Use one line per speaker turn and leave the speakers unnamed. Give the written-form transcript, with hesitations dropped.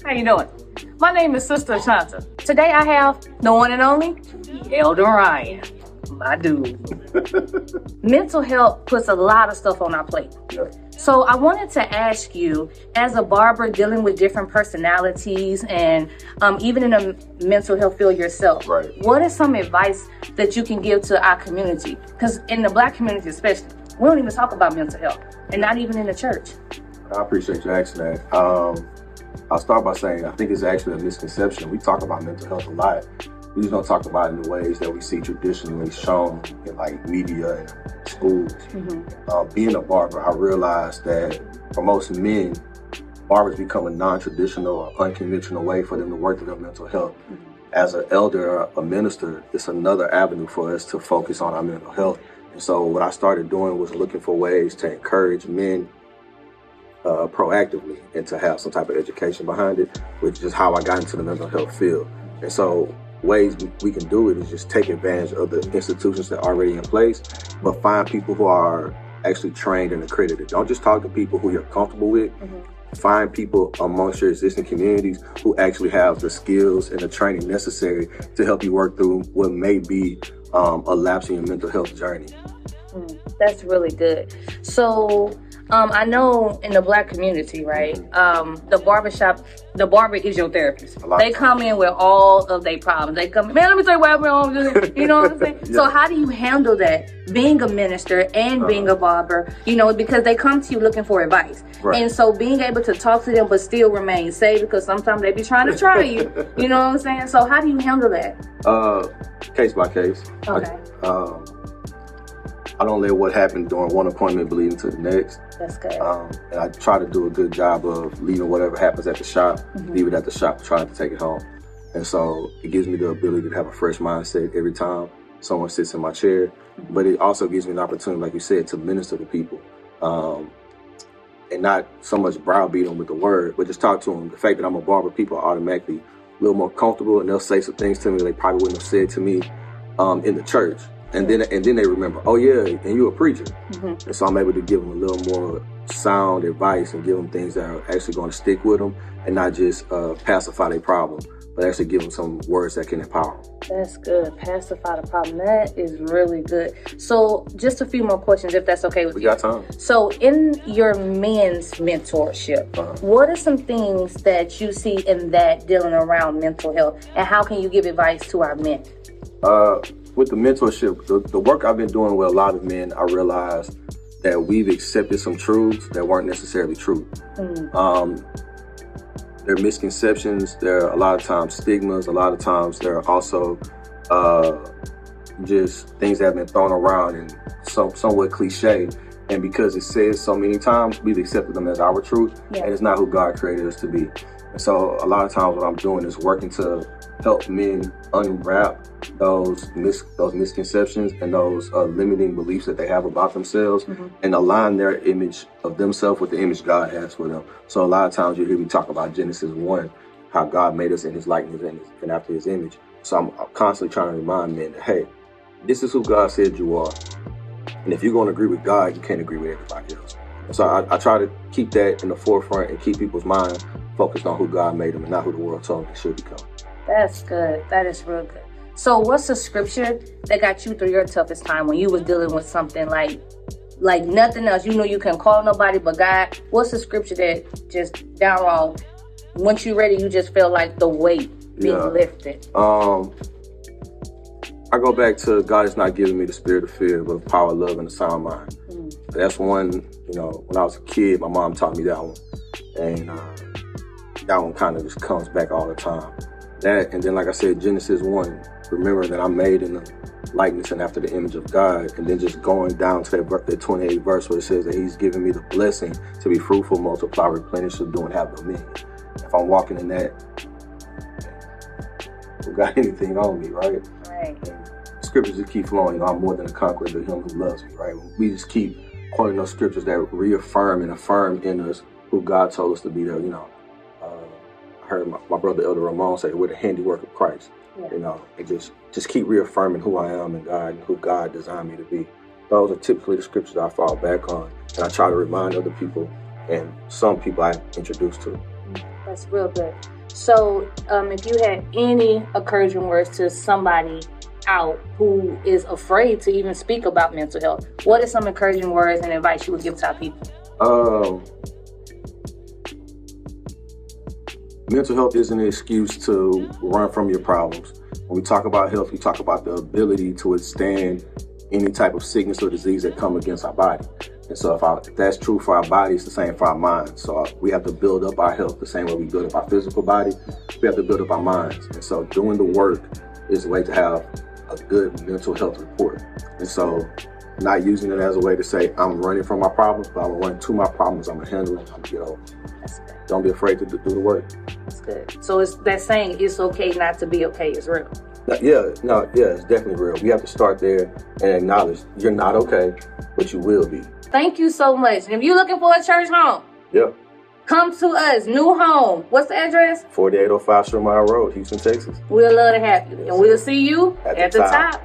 How you doing? My name is Sister Shanta. Today I have the one and only Elder Ryan, my dude. Mental health puts a lot of stuff on our plate.
Yeah.
So I wanted to ask you, as a barber dealing with different personalities and even in a mental health field yourself,
Right.
what is some advice that you can give to our community? Because in the Black community especially, we don't even talk about mental health, and not even in the church.
I appreciate you asking that. I'll start by saying I think it's actually a misconception. We talk about mental health a lot. We just don't talk about it in the ways that we see traditionally shown in like media and schools. Being a barber, I realized that for most men, barbers become a non-traditional or unconventional way for them to work through their mental health. As an elder or a minister, it's another avenue for us to focus on our mental health. And so what I started doing was looking for ways to encourage men proactively and to have some type of education behind it, which is how I got into the mental health field. And so ways we can do it is just take advantage of the institutions that are already in place, but find people who are actually trained and accredited. Don't just talk to people who you're comfortable with. Find people amongst your existing communities who actually have the skills and the training necessary to help you work through what may be a lapse in your mental health journey.
That's really good. So I know in the Black community, right, the barber is your therapist. They come in with all of their problems. They come, man, let me tell you what happened. You know what I'm saying? So how do you handle that, being a minister and being a barber, because they come to you looking for advice.
Right.
And so being able to talk to them but still remain safe, because sometimes they be trying to try you. You know what I'm saying? So how do you handle that?
Case by case.
Okay.
I don't let what happened during one appointment bleed into the next.
That's good.
And I try to do a good job of leaving whatever happens at the shop, leave it at the shop, trying to take it home. And so it gives me the ability to have a fresh mindset every time someone sits in my chair. But it also gives me an opportunity, like you said, to minister to people. And not so much browbeat them with the word, but just talk to them. The fact that I'm a barber, people are automatically a little more comfortable, and they'll say some things to me they probably wouldn't have said to me in the church. And then they remember, oh yeah, and you're a preacher. And so I'm able to give them a little more sound advice and give them things that are actually going to stick with them and not just pacify their problem, but actually give them some words that can empower them.
That's good. Pacify the problem. That is really good. So just a few more questions, if that's okay with you.
We got time.
So in your men's mentorship, what are some things that you see in that dealing around mental health, and how can you give advice to our men?
With the mentorship, the work I've been doing with a lot of men, I realized that we've accepted some truths that weren't necessarily true. There are misconceptions, there are a lot of times stigmas, a lot of times there are also just things that have been thrown around and somewhat cliche. And because it says so many times, we've accepted them as our truth, and it's not who God created us to be. And so a lot of times what I'm doing is working to help men unwrap those misconceptions and those limiting beliefs that they have about themselves, and align their image of themselves with the image God has for them. So a lot of times you hear me talk about Genesis 1, how God made us in his likeness and after his image. So I'm constantly trying to remind men that, hey, this is who God said you are. And if you're going to agree with God, you can't agree with everybody else. So I try to keep that in the forefront and keep people's mind focused on who God made them and not who the world told them they should become.
That's good. That is real good. So what's the scripture that got you through your toughest time when you was dealing with something like nothing else? You can call nobody but God. What's the scripture that just downroll, once you're ready, you just feel like the weight being lifted?
I go back to God has not given me the spirit of fear, but of power, love, and a sound mind. That's one, when I was a kid, my mom taught me that one. And that one kind of just comes back all the time. That, and then like I said, Genesis 1, remember that I'm made in the likeness and after the image of God. And then just going down to that 28th verse where it says that he's given me the blessing to be fruitful, multiply, replenish, subdue, and have dominion. If I'm walking in that, who got anything on me, right?
Right.
And scriptures just keep flowing. I'm more than a conqueror to him who loves me, right? We just keep quoting those scriptures that reaffirm and affirm in us who God told us to be there. I heard my brother Elder Ramon say, we're the handiwork of Christ. And just keep reaffirming who I am in God and who God designed me to be. Those are typically the scriptures I fall back on, and I try to remind other people and some people I introduce to.
That's real good. So, if you had any encouraging words to somebody out who is afraid to even speak about mental health, what are some encouraging words and advice you would give to our people?
Mental health isn't an excuse to run from your problems. When we talk about health, we talk about the ability to withstand any type of sickness or disease that come against our body. And so if that's true for our body, it's the same for our minds. So we have to build up our health the same way we build up our physical body. We have to build up our minds. And so doing the work is a way to have a good mental health report. And so not using it as a way to say, I'm running from my problems, but I'm gonna run to my problems, I'm gonna handle it, I'm gonna get over it.
That's good.
Don't be afraid to do the work.
That's good. So it's that saying, it's okay not to be okay, is real.
Yeah, it's definitely real. We have to start there and acknowledge you're not okay, but you will be.
Thank you so much. And if you're looking for a church home, come to us. New home. What's the address?
4805 Shermire Road, Houston, Texas.
We'll love to have you. And we'll see you at the top.